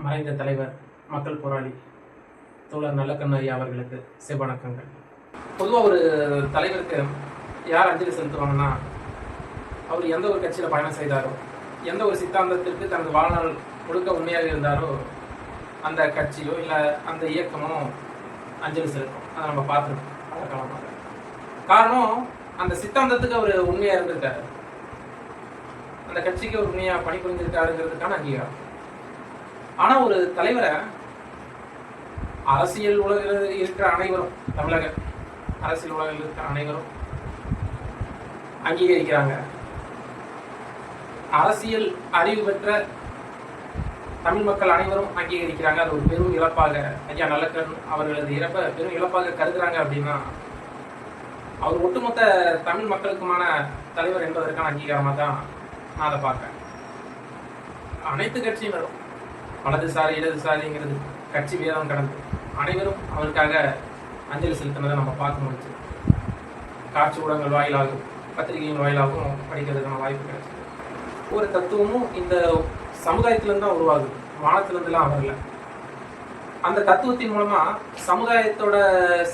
மறைந்த தலைவர், மக்கள் போராளி தோழர் நல்லக்கண்ணு ஐயா அவர்களுக்கு சிவவணக்கங்கள். பொதுவாக ஒரு தலைவருக்கு யார் அஞ்சலி செலுத்துவாங்கன்னா, அவர் எந்த ஒரு கட்சியில் பயணம் செய்தாரோ, எந்த ஒரு சித்தாந்தத்திற்கு தனது வாழ்நாள் முழுக்க உண்மையாக இருந்தாரோ, அந்த கட்சியோ இல்லை அந்த இயக்கமோ அஞ்சலி செலுத்தும். அதை நம்ம பார்த்துருக்கோம் பல காலமாக. காரணம், அந்த சித்தாந்தத்துக்கு அவர் உண்மையாக இருந்திருக்காரு, அந்த கட்சிக்கு ஒரு உண்மையாக பணிபுரிஞ்சிருக்காருங்கிறதுக்கான அங்கீகாரம். ஆனால் ஒரு தலைவரை அரசியல் உலகில் இருக்கிற அனைவரும், தமிழக அரசியல் உலகில் இருக்கிற அனைவரும் அங்கீகரிக்கிறாங்க. அரசியல் அறிவு பெற்ற தமிழ் மக்கள் அனைவரும் அங்கீகரிக்கிறாங்க. அது ஒரு பெரும் இழப்பாக ஐயா நல்லக்கண் அவர்களது இறப்பை பெரும் இழப்பாக கருதுறாங்க. அப்படின்னா அவர் ஒட்டுமொத்த தமிழ் மக்களுக்குமான தலைவர் என்பதற்கான அங்கீகாரமாக தான் நான் அதை பார்க்குறேன். அனைத்து கட்சியினரும், வலதுசாரி இடதுசாரிங்கிறது கட்சி வேதம் கடந்து அனைவரும் அவருக்காக அஞ்சலி செலுத்தினதை நம்ம பார்க்க முடிச்சு. காட்சி ஊடகங்கள் வாயிலாகவும் பத்திரிகைகள் வாயிலாகவும் படிக்கிறதுக்கான வாய்ப்பு கிடைச்சது. ஒரு தத்துவமும் இந்த சமுதாயத்திலிருந்து தான் உருவாகுது, வானத்திலிருந்துலாம் வரல. அந்த தத்துவத்தின் மூலமா சமுதாயத்தோட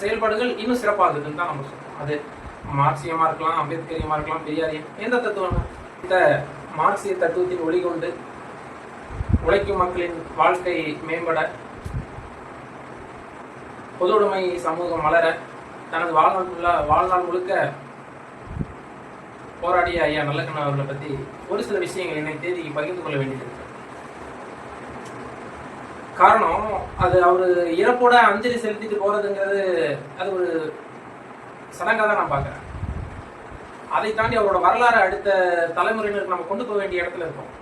செயல்பாடுகள் இன்னும் சிறப்பாகுதுன்னு தான் நம்ம சொல்றோம். அது மார்க்சியமா இருக்கலாம், அம்பேத்கரியமா இருக்கலாம், பெரியாரியம், எந்த தத்துவம். இந்த மார்க்சிய தத்துவத்தின் ஒளிகொண்டு உழைக்கும் மக்களின் வாழ்க்கை மேம்பட, பொதுவுடைமை சமூகம் வளர, தனது வாழ்நாள் முழுக்க போராடிய ஐயா நல்லக்கண்ணு அவர்களை பற்றி ஒரு சில விஷயங்கள் என்னை தேதி பகிர்ந்து கொள்ள வேண்டியது. காரணம், அது அவர் இறப்போட அஞ்சலி செலுத்திட்டு போறதுங்கிறது அது ஒரு சடங்காக தான் நான் பார்க்குறேன். அதை தாண்டி அவரோட வரலாறு அடுத்த தலைமுறையினருக்கு நம்ம கொண்டு போக வேண்டிய இடத்துல இருக்கோம்.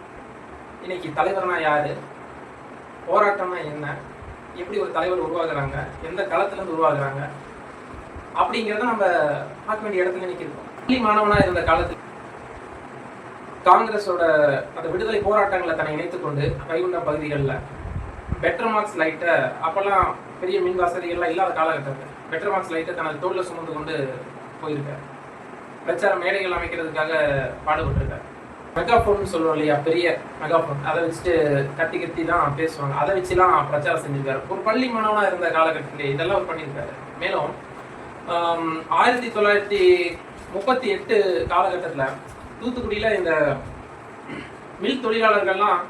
இன்னைக்கு தலைவர்னா யாரு, போராட்டம்னா என்ன, எப்படி ஒரு தலைவர் உருவாகுறாங்க, எந்த களத்திலிருந்து உருவாகுறாங்க அப்படிங்கிறத நம்ம பார்க்க வேண்டிய இடத்துல இன்னைக்கு இருக்கோம். பள்ளி மாணவனா இருந்த காலத்தில் காங்கிரஸோட அந்த விடுதலை போராட்டங்களை தன்னை இணைத்துக் கொண்டு வைகுண்டம் பகுதிகளில் பெட்டர் மார்க்ஸ் லைட்டை, அப்பெல்லாம் பெரிய மின் வசதிகள்லாம் இல்லாத காலகட்டத்தில் பெட்டர் மார்க்ஸ் லைட்டை தனது தோளில் சுமந்து கொண்டு போயிருக்கார். பிரச்சார மேடைகள் அமைக்கிறதுக்காக பாடுபட்டிருக்கார். மெகாஃபோன் சொல்லுவோம் இல்லையா, பெரிய மெகாஃபோன், அதை வச்சுட்டு கத்தி தான் பேசுவாங்க. அதை வச்சுலாம் பிரச்சாரம் செஞ்சிருக்காரு. ஒரு பள்ளி மாணவனாக இருந்த காலகட்டத்திலே இதெல்லாம் அவர் பண்ணியிருக்காரு. மேலும் 1938 காலகட்டத்தில் தூத்துக்குடியில் இந்த மில் தொழிலாளர்கள்லாம்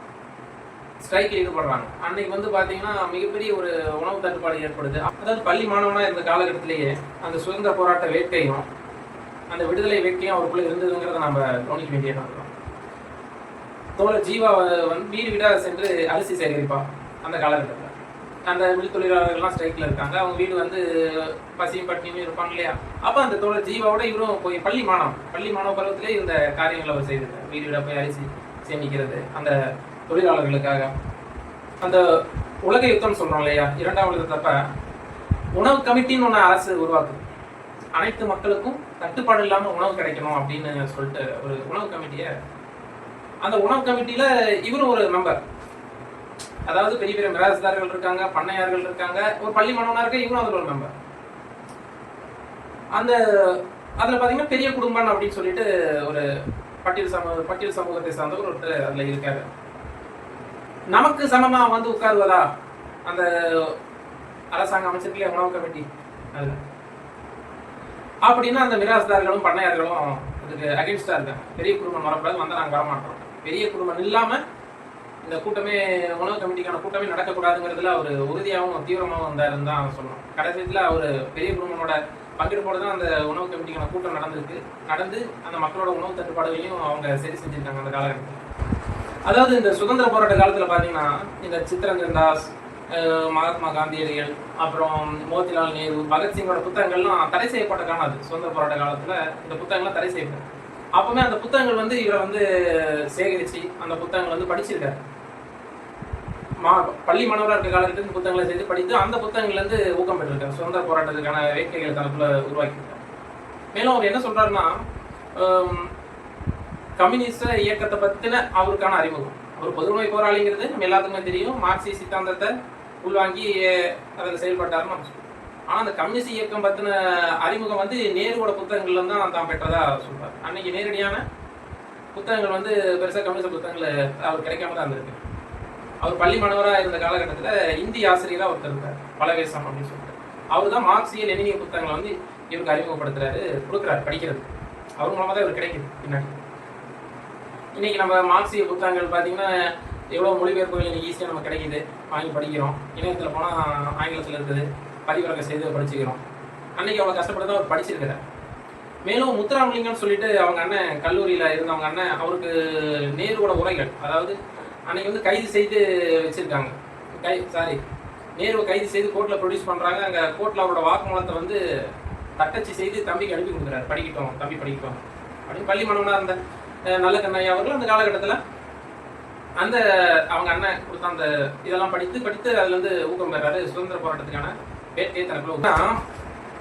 ஸ்ட்ரைக்கில் ஈடுபடுறாங்க. அன்னைக்கு வந்து பார்த்தீங்கன்னா மிகப்பெரிய ஒரு உணவு தட்டுப்பாடு ஏற்படுது. அதாவது பள்ளி மாணவனாக இருந்த காலகட்டத்திலேயே அந்த சுதந்திர போராட்ட வேட்கையும் அந்த விடுதலை வேட்கையும் அவருக்குள்ள இருந்ததுங்கிறத நம்ம கவனிக்க வேண்டிய நாள். தோழர் ஜீவா வந்து வீடு வீடாக சென்று அரிசி சேகரிப்பா. அந்த காலகட்டத்தில் அந்த மில் தொழிலாளர்கள்லாம் ஸ்ட்ரைக்கில் இருக்காங்க. அவங்க வீடு வந்து பசியும் பட்டினியும் இருப்பாங்க இல்லையா. அப்போ அந்த தோழர் ஜீவாவோட இவரும் போய் பள்ளி மாணவ பருவத்திலே இந்த காரியங்களை அவர் செய்திருக்காரு. வீடு வீடாக போய் அரிசி சேமிக்கிறது அந்த தொழிலாளர்களுக்காக. அந்த உலக யுத்தம் சொல்கிறோம் இல்லையா, 2ஆம் உலகத்தப்ப உணவு கமிட்டின்னு ஒன்று அரசு உருவாக்குது. அனைத்து மக்களுக்கும் தட்டுப்பாடு இல்லாமல் உணவு கிடைக்கணும் அப்படின்னு சொல்லிட்டு ஒரு உணவு கமிட்டியை, அந்த உணவு கமிட்டியில இவரும் ஒரு மெம்பர். அதாவது பெரிய பெரிய மிராசுதாரர்கள் இருக்காங்க, பண்ணையார்கள் இருக்காங்க, ஒரு பள்ளி மாணவனா இருக்க இவரும் அதில் ஒரு மெம்பர். அந்த அதில் பார்த்தீங்கன்னா பெரிய குடும்பம் அப்படின்னு சொல்லிட்டு ஒரு பட்டியல் சமூகத்தை சார்ந்தவர் ஒருத்தர் அதில் இருக்காரு. நமக்கு சமமா வந்து உட்காருவதா அந்த அரசாங்கம் அமைச்சிருக்கலையா உணவு கமிட்டி, அதில் அப்படின்னா அந்த மிராசுதார்களும் பண்ணையார்களும் அதுக்கு அகென்ஸ்டா இருக்காங்க. பெரிய குடும்பம் வரக்கூடாது, வந்தால் நாங்கள் வரமாட்டோம். பெரிய குடும்பம் இல்லாமல் இந்த கூட்டமே, உணவு கமிட்டிக்கான கூட்டமே நடக்கக்கூடாதுங்கிறதுல அவர் உறுதியாகவும் தீவிரமாகவும் இருந்தாருன்னு தான் சொல்லணும். கடைசியில் அவர் பெரிய குடும்பமோட பங்கெடுப்போடு தான் அந்த உணவு கமிட்டிக்கான கூட்டம் நடந்து அந்த மக்களோட உணவு தட்டுப்பாடுகளையும் அவங்க சரி செஞ்சுருக்காங்க அந்த காலகட்டத்தில். அதாவது இந்த சுதந்திர போராட்ட காலத்தில் பார்த்தீங்கன்னா இந்த சித்ரஞ்சன் தாஸ், மகாத்மா காந்தியடிகள், அப்புறம் மோதிலால் நேரு, பகத்சிங்கோட புத்தகங்கள்லாம் தடை செய்யப்பட்ட காலம். அது சுதந்திர போராட்ட காலத்தில் இந்த புத்தகங்கள்லாம் தடை செய்யப்படும். அப்பவுமே அந்த புத்தகங்கள் வந்து இவரை வந்து சேகரித்து அந்த புத்தகங்கள் வந்து படிச்சிருக்காரு. பள்ளி மாணவராக இருக்க காலகட்டத்தில் இந்த புத்தகங்களை செய்து படித்து அந்த புத்தகங்கள்லேருந்து ஊக்கம் பெற்றிருக்காரு. சுதந்திர போராட்டத்துக்கான வேட்கைகளை தனக்குள்ள உருவாக்கியிருக்காரு. மேலும் அவர் என்ன சொல்றாருன்னா, கம்யூனிஸ்ட இயக்கத்தை பற்றின அவருக்கான அறிமுகம். அவர் பொதுவுடைமை போராளிங்கிறது நம்ம எல்லாத்துக்குமே தெரியும். மார்க்சிய சித்தாந்தத்தை உள்வாங்கி அதில் செயல்பட்டாருன்னு நம்ம சொல்லுவோம். ஆனால் அந்த கம்யூனிஸ்ட் இயக்கம் பற்றின அறிமுகம் வந்து நேருவோட புத்தகங்கள்ல தான் பெற்றதா சொல்றாரு. அன்னைக்கு நேரடியான புத்தகங்கள் வந்து பெருசாக கம்யூனிஸ்ட் புத்தகங்கள் அவர் கிடைக்காம தான் இருந்திருக்கு. அவர் பள்ளி மாணவராக இருந்த காலகட்டத்தில் இந்தி ஆசிரியராக ஒருத்தர் இருக்கார், பலவேசம் அப்படின்னு சொல்லிட்டு. அவர் தான் மார்க்சிய லெனினிய புத்தகங்களை வந்து இவருக்கு அறிமுகப்படுத்துறாரு, கொடுக்குறாரு படிக்கிறது. அவர் மூலமாக தான் இவர் கிடைக்குது பின்னாடி. இன்னைக்கு நம்ம மார்க்சிய புத்தகங்கள் பார்த்தீங்கன்னா எவ்வளோ மொழிபெயர்ப்புகள் இன்னைக்கு ஈஸியாக நம்ம கிடைக்குது, வாங்கி படிக்கிறோம். இணையத்தில் போனால் ஆங்கிலத்தில் இருக்குது, பதிவிறக்கம் செய்து படிச்சுக்கிறோம். அன்னைக்கு அவ்வளோ கஷ்டப்பட்டு தான் அவர் படிச்சிருக்கிறார். மேலும் முத்துராமலிங்கம்னு சொல்லிட்டு அவங்க அண்ணன் கல்லூரியில் இருந்தவங்க அண்ணன், அவருக்கு நேருவோட உரைகள், அதாவது அன்னைக்கு வந்து கைது செய்து வச்சிருக்காங்க, நேருவை கைது செய்து கோர்ட்டில் ப்ரொடியூஸ் பண்ணுறாங்க. அங்கே கோர்ட்டில் அவரோட வாக்குமூலத்தை வந்து தட்டச்சு செய்து தம்பிக்கு அனுப்பி கொடுக்குறாரு, படிக்கட்டும் தம்பி படிக்கட்டும் அப்படின்னு. பள்ளி மாணவனாக இருந்த நல்ல கண்ணையா அவர்கள் அந்த காலகட்டத்தில் அந்த அவங்க அண்ணன் கொடுத்த அந்த இதெல்லாம் படித்து அதுல இருந்து ஊக்கம் பெறாரு, சுதந்திர போராட்டத்துக்கான வேட்கையை தனக்குள்ள.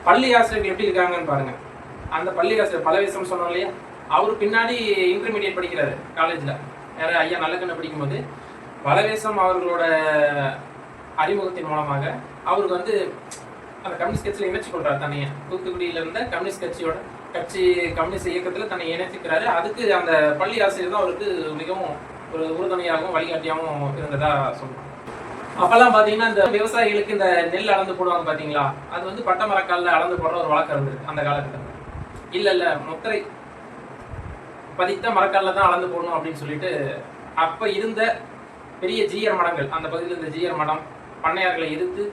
பள்ளி ஆசிரியர்கள் எப்படி இருக்காங்கன்னு பாருங்க. அந்த பள்ளி ஆசிரியர் பலவேசம் சொன்னோம் இல்லையா, அவரு பின்னாடி இன்டர்மீடியட் படிக்கிறாரு காலேஜ்ல, வேற ஐயா நல்லக்கண்ணை படிக்கும்போது பலவேசம் அவர்களோட அறிமுகத்தின் மூலமாக அவருக்கு வந்து அந்த கம்யூனிஸ்ட் கட்சியில இணைச்சு கொள்றாரு தன்னைய. தூத்துக்குடியில இருந்த கம்யூனிஸ்ட் கம்யூனிஸ்ட் இயக்கத்துல தன்னை இணைச்சிக்கிறாரு. அதுக்கு அந்த பள்ளி ஆசிரியர் தான் அவருக்கு மிகவும் ஒரு உறுதுணையாகவும் வழிகாட்டியாகவும் இருந்ததா சொல்லுவாங்க. அப்பெல்லாம் பாத்தீங்கன்னா இந்த விவசாயிகளுக்கு இந்த நெல் அளந்து போடுவாங்க பாத்தீங்களா, அது வந்து பட்ட மரக்காலில் அளந்து போடுற ஒரு வழக்கம் இருந்தது அந்த காலகட்டத்தில். இல்ல முத்திரை பதித்த மரக்காலில் தான் அளந்து போடணும் அப்படின்னு சொல்லிட்டு அப்ப இருந்த பெரிய ஜீயர் மடங்கள், அந்த பகுதியில் இருந்த ஜீயர் மடம் பண்ணையார்களை எதிர்த்து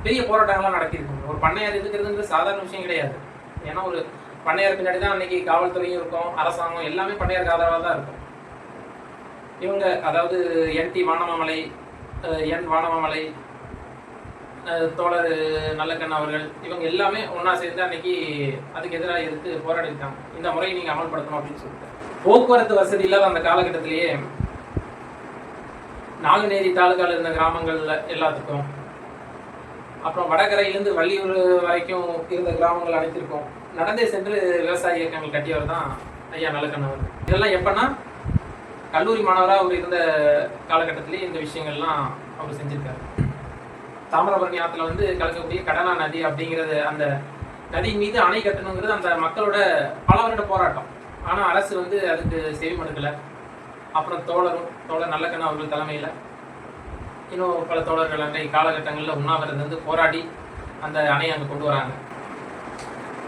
பெரிய போராட்டங்கள்லாம் நடத்தியிருக்காங்க. ஒரு பண்ணையார் எதிர்க்கிறதுங்கிறது சாதாரண விஷயம் கிடையாது. ஏன்னா ஒரு பண்ணையார் பின்னாடி தான் அன்னைக்கு காவல்துறையும் இருக்கும், அரசாங்கம் எல்லாமே பண்ணையாருக்கு ஆதரவாக தான் இருக்கும். இவங்க அதாவது என் வானமாமலை, தோழர் நல்லக்கண்ண அவர்கள், இவங்க எல்லாமே ஒன்னா சேர்ந்து அன்னைக்கு அதுக்கு எதிராக எதிர்த்து போராடிருக்காங்க. இந்த முறையை நீங்க அமல்படுத்தணும் அப்படின்னு சொல்லிட்டு. போக்குவரத்து வசதி இல்லாத அந்த காலகட்டத்திலேயே நாங்குநேரி தாலுகால இருந்த கிராமங்கள்ல எல்லாத்துக்கும், அப்புறம் வடகரையிலிருந்து வள்ளியூர் வரைக்கும் இருந்த கிராமங்கள் அனைத்திற்கும் நடந்தே சென்று விவசாய இயக்கங்கள் கட்டியவர் தான் ஐயா நல்லக்கண்ண அவர்கள். இதெல்லாம் எப்பன்னா கல்லூரி மாணவராக அவர் இருந்த காலகட்டத்திலேயே இந்த விஷயங்கள்லாம் அவர் செஞ்சிருக்காரு. தாமிரபரணி ஆற்றுல வந்து கலக்கக்கூடிய கடனா நதி அப்படிங்கிறது, அந்த நதி மீது அணை கட்டணுங்கிறது அந்த மக்களோட பல வருட போராட்டம். ஆனால் அரசு வந்து அதுக்கு செவி மடுக்கலை. அப்புறம் தோழர் நல்லக்கண்ணா அவர்கள் தலைமையில் இன்னும் பல தோழர்கள் அன்றைய காலகட்டங்களில் உண்ணாவிரதம் வந்து போராடி அந்த அணையை அங்கே கொண்டு வராங்க.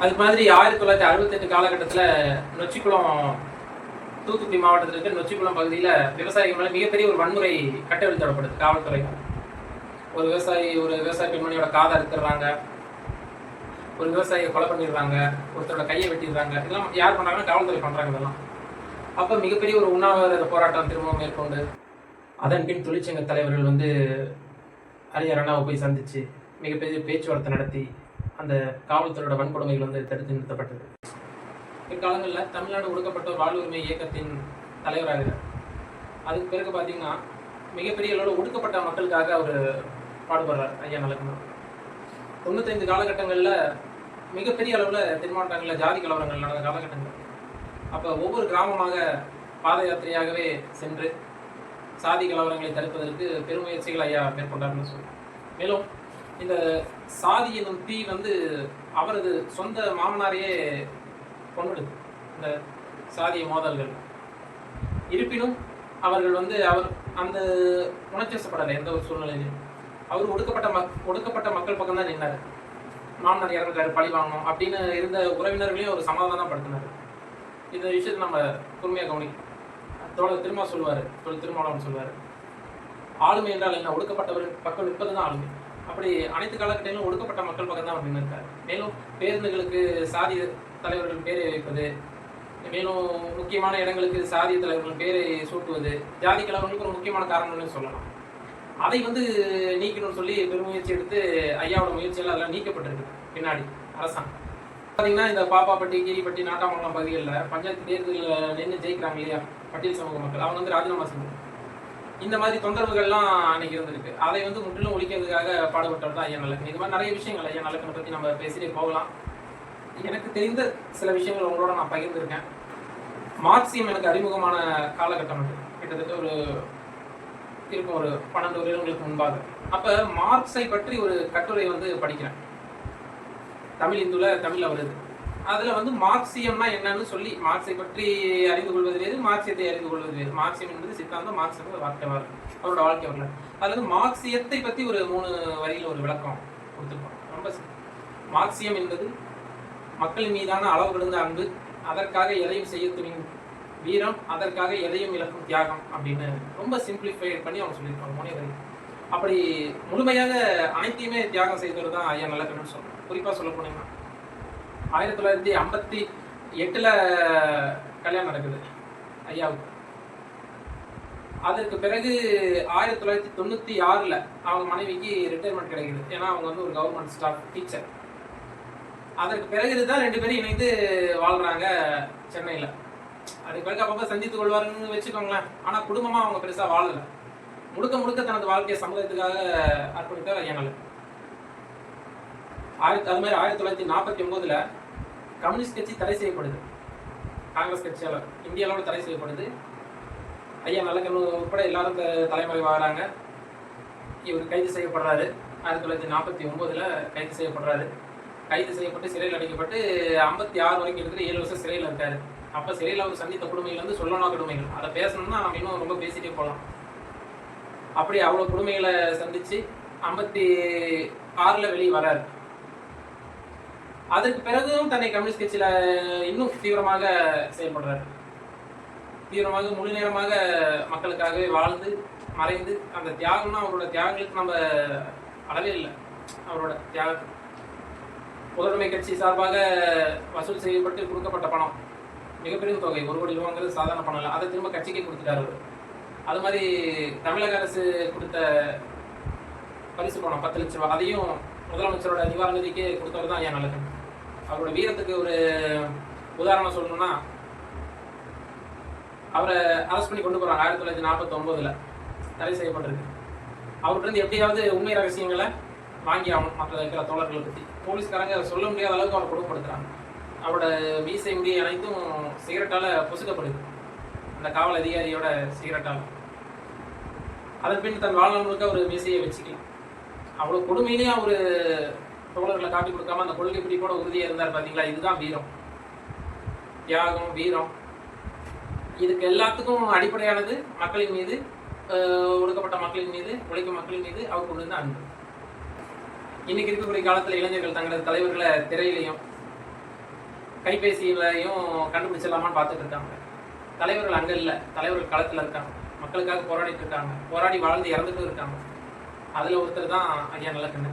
அது மாதிரி 1968 காலகட்டத்தில் நொச்சிக்குளம், தூத்துக்குடி மாவட்டத்தில் இருக்க நொச்சிக்குளம் பகுதியில் விவசாயிகள் மேலே மிகப்பெரிய ஒரு வன்முறை கட்டவிழ்த்தப்படுது காவல்துறை. ஒரு விவசாய பெண்மணியோட காதை அறுத்துறாங்க, ஒரு விவசாயியை கொலை பண்ணிடுறாங்க, ஒருத்தரோட கையை வெட்டிடுறாங்க. இதெல்லாம் யார் பண்றாங்கன்னா காவல்துறை பண்றாங்க. இதெல்லாம் அப்ப மிகப்பெரிய ஒரு உண்ணாவிரத போராட்டம் திரும்பவும் மேற்கொண்டு அதன் பின் தொழிற்சங்க தலைவர்கள் வந்து அறிஞர் அண்ணாவை போய் சந்திச்சு மிகப்பெரிய பேச்சுவார்த்தை நடத்தி அந்த காவல்துறையோட வன்கொடுமைகள் வந்து தடுத்து நிறுத்தப்பட்டது. பிற்காலங்களில் தமிழ்நாடு ஒடுக்கப்பட்டோர் வாழ்வுரிமை இயக்கத்தின் தலைவராகிறார். அதுக்கு பிறகு பார்த்தீங்கன்னா மிகப்பெரிய அளவில் ஒடுக்கப்பட்ட மக்களுக்காக அவர் பாடுபடுறார் ஐயா நல்லக்கண்ணா. 95 காலகட்டங்களில் மிகப்பெரிய அளவில் தென் மாவட்டங்களில் ஜாதி கலவரங்கள் நடந்த காலகட்டங்கள். அப்போ ஒவ்வொரு கிராமமாக பாத யாத்திரையாகவே சென்று சாதி கலவரங்களை தடுப்பதற்கு பெருமுயற்சிகள் ஐயா மேற்கொண்டார்னு சொல்லுவோம். மேலும் இந்த சாதி என்னும் தீ வந்து அவரது சொந்த மாமனாரையே கொண்டுடுது, இந்த சாதிய மோதல்கள். இருப்பினும் அவர்கள் வந்து அவர் அந்த உணர்ச்சிப்படலை எந்த ஒரு சூழ்நிலையிலும். அவர் ஒடுக்கப்பட்ட மக்கள் பக்கம் தான் நின்னார். மாமனார் இறந்துட்டாரு, பழி வாங்கணும் அப்படின்னு இருந்த உறவினர்களையும் ஒரு சமாதானப்படுத்தினார். இந்த விஷயத்தை நம்ம பொறுமையாக கவனிக்கும். தோழர் திருமாவளவன் சொல்வார், ஆளுமை என்றால் என்ன, ஒடுக்கப்பட்டவர் பக்கம் நிற்பது தான் ஆளுமை. அப்படி அனைத்து காலகட்டத்திலும் ஒடுக்கப்பட்ட மக்கள் பக்கம் தான் அவர் நின்று இருக்காரு. மேலும் பேருந்துகளுக்கு சாதி தலைவர்கள் பேரை வைப்பது, மேலும் முக்கியமான இடங்களுக்கு சாதிய தலைவர்கள் பேரை சூட்டுவது ஜாதி கலவரங்களுக்கு ஒரு முக்கியமான காரணம்னு சொல்லலாம். அதை வந்து நீக்கணும்னு சொல்லி பெருமுயற்சி எடுத்து ஐயாவோட முயற்சிகள் அதெல்லாம் நீக்கப்பட்டிருக்கு பின்னாடி அரசாங்கம். பார்த்தீங்கன்னா இந்த பாப்பாப்பட்டி, கீரிப்பட்டி, நாட்டாமங்கலம் பகுதிகளில் பஞ்சாயத்து தேர்தலில் நின்று ஜெயிக்கிறாங்க இல்லையா பட்டியல் சமூக மக்கள், அவங்க வந்து ராஜினாமா செஞ்சாங்க. இந்த மாதிரி தொந்தரவுகள்லாம் அன்னைக்கு இருந்திருக்கு. அதை வந்து முற்றிலும் ஒழிக்கிறதுக்காக பாடுபட்டவர் தான் ஐயா நல்லக்கண்ணு. இது மாதிரி நிறைய விஷயங்கள் ஐயா நல்லக்கண்ணை பற்றி நம்ம பேசிட்டே போகலாம். எனக்கு தெரிந்த சில விஷயங்கள் உங்களோட நான் பகிர்ந்துருக்கேன். மார்க்சியம் எனக்கு அறிமுகமான காலகட்டம் கிட்டத்தட்ட ஒரு 12 வருடங்களுக்கு முன்பாக. அப்போ மார்க்ஸை பற்றி ஒரு கட்டுரை வந்து படிக்கிறேன். தமிழ் இந்துல தமிழில் வருது. அதுல வந்து மார்க்சியம்னா என்னன்னு சொல்லி, மார்க்ஸை பற்றி அறிந்து கொள்வது வேறு, மார்க்சியத்தை அறிந்து கொள்வது வேறு. மார்க்சியம் என்பது சித்தாந்தம், மார்க்ஸ் என்பது வார்த்தை அவரோட வாழ்க்கை வரலாறு. அதுல வந்து மார்க்சியத்தை பத்தி ஒரு 3 வரியில ஒரு விளக்கம் கொடுத்துருப்பாங்க. ரொம்ப மார்க்சியம் என்பது மக்களின் மீதான அளவு கடந்த அன்பு, அதற்காக எதையும் செய்ய துணியும் வீரம், அதற்காக எதையும் இழக்கும் தியாகம் அப்படின்னு ரொம்ப சிம்பிளிஃபை பண்ணி அவங்க சொல்லியிருப்பாங்க 3 வரி. அப்படி முழுமையாக அனைத்தையுமே தியாகம் செய்தவர் தான் ஐயா நல்லக்கண்ணுன்னு சொல்றேன். குறிப்பா சொல்ல போனீங்கன்னா 1958 கல்யாணம் நடக்குது ஐயாவுக்கு. அதற்கு பிறகு 1996 அவங்க மனைவிக்கு ரிட்டையர்மெண்ட் கிடைக்குது. ஏன்னா அவங்க வந்து ஒரு கவர்மெண்ட் ஸ்டாஃப் டீச்சர். அதற்கு பிறகுதான் 2 பேரும் இணைந்து வாழ்றாங்க சென்னையில. அதுக்கு பிறகு அப்பப்ப சந்தித்துக் கொள்வாருன்னு வச்சுக்கோங்களேன். ஆனா குடும்பமா அவங்க பெருசா வாழல. முழுக்க முழுக்க தனது வாழ்க்கையை சமூகத்துக்காக அர்ப்பணித்தார் ஐயா நல்லக்கண்ணு. அது மாதிரி 1949 கம்யூனிஸ்ட் கட்சி தடை செய்யப்படுது. காங்கிரஸ் கட்சியால இந்திய அளவில் தடை செய்யப்படுது. ஐயா நல்லக்கண்ணு உட்பட எல்லாரும் தலைமறைவாகிறாங்க. இவர் கைது செய்யப்படுறாரு. 1949 கைது செய்யப்படுறாரு. கைது செய்யப்பட்டு சிறையில் அடைக்கப்பட்டு 56 வரைக்கும் இருக்கிற 7 வருஷம் சிறையில் இருக்காரு. அப்ப சிறையில் அவர் சந்தித்த கொடுமைகள் வந்து சொல்லணும் கொடுமைகள். அதை பேசணும்னா நம்ம இன்னும் ரொம்ப பேசிட்டே போகலாம். அப்படி அவ்வளவு கொடுமைகளை சந்திச்சு 56 வெளியே வராரு. அதற்கு பிறகும் தன்னை கம்யூனிஸ்ட் கட்சியில இன்னும் தீவிரமாக செயல்படுறாரு. தீவிரமாக முழு நேரமாக மக்களுக்காகவே வாழ்ந்து மறைந்து அந்த தியாகம்னா அவரோட தியாகங்களுக்கு நம்ம அளவே இல்லை. அவரோட தியாகத்துக்கு முதன்மை கட்சி சார்பாக வசூல் செய்யப்பட்டு கொடுக்கப்பட்ட பணம் மிகப்பெரிய தொகை, 1 கோடி ரூபாங்கிறது சாதாரண பணம் இல்லை. அதை திரும்ப கட்சிக்கே கொடுத்துட்டாரு. அது மாதிரி தமிழக அரசு கொடுத்த பரிசு பணம் 10 லட்சம் ரூபாய், அதையும் முதலமைச்சரோட நிவாரண நிதிக்கே கொடுத்தவர் தான் ஐயா நல்லக்கண்ணு. அவரோட வீரத்துக்கு ஒரு உதாரணம் சொல்லணும்னா, அவரை அரெஸ்ட் பண்ணி கொண்டு போறாங்க 1949 தடை செய்யப்பட்டிருக்கு. அவர்கிட்ட இருந்து எப்படியாவது உண்மை ரகசியங்களை வாங்கி ஆகணும். மற்ற இருக்கிற தோழர்களை பற்றி போலீஸ்காரங்க சொல்ல முடியாத அளவுக்கு அவரை கொடுமைப்படுத்துறாங்க. அவரோட மீசை முடி அனைத்தும் சிகரெட்டால பொசுக்கப்படுது, அந்த காவல் அதிகாரியோட சிகரெட்டால. அதன் பின் தன் வாழ்நாள் முழுக்க ஒரு மீசையை வச்சுக்கலாம். அவ்வளோ கொடுமையிலேயே அவர் தோழர்களை காட்டி கொடுக்காம அந்த கொள்கை பிடிப்போட உறுதியாக இருந்தார். பார்த்தீங்களா, இதுதான் வீரம், தியாகம், வீரம். இதுக்கு எல்லாத்துக்கும் அடிப்படையானது மக்களின் மீது, ஒடுக்கப்பட்ட மக்களின் மீது, உழைக்கும் மக்களின் மீது அவர் கொண்டு வந்த அன்பு. இன்னைக்கு இருக்கக்கூடிய காலத்தில் இளைஞர்கள் தங்களது தலைவர்களை திரையிலையும் கைபேசியிலையும் கண்டுபிடிச்சிடலாமான்னு பார்த்துட்டு இருக்காங்க. தலைவர்கள் அங்கே இல்லை, தலைவர்கள் களத்தில் இருக்காங்க, மக்களுக்காக போராடிட்டு இருக்காங்க, போராடி வாழ்ந்து இறந்துட்டு இருக்காங்க. அதில் ஒருத்தர் தான் ஐயா நல்லக்கண்ணு.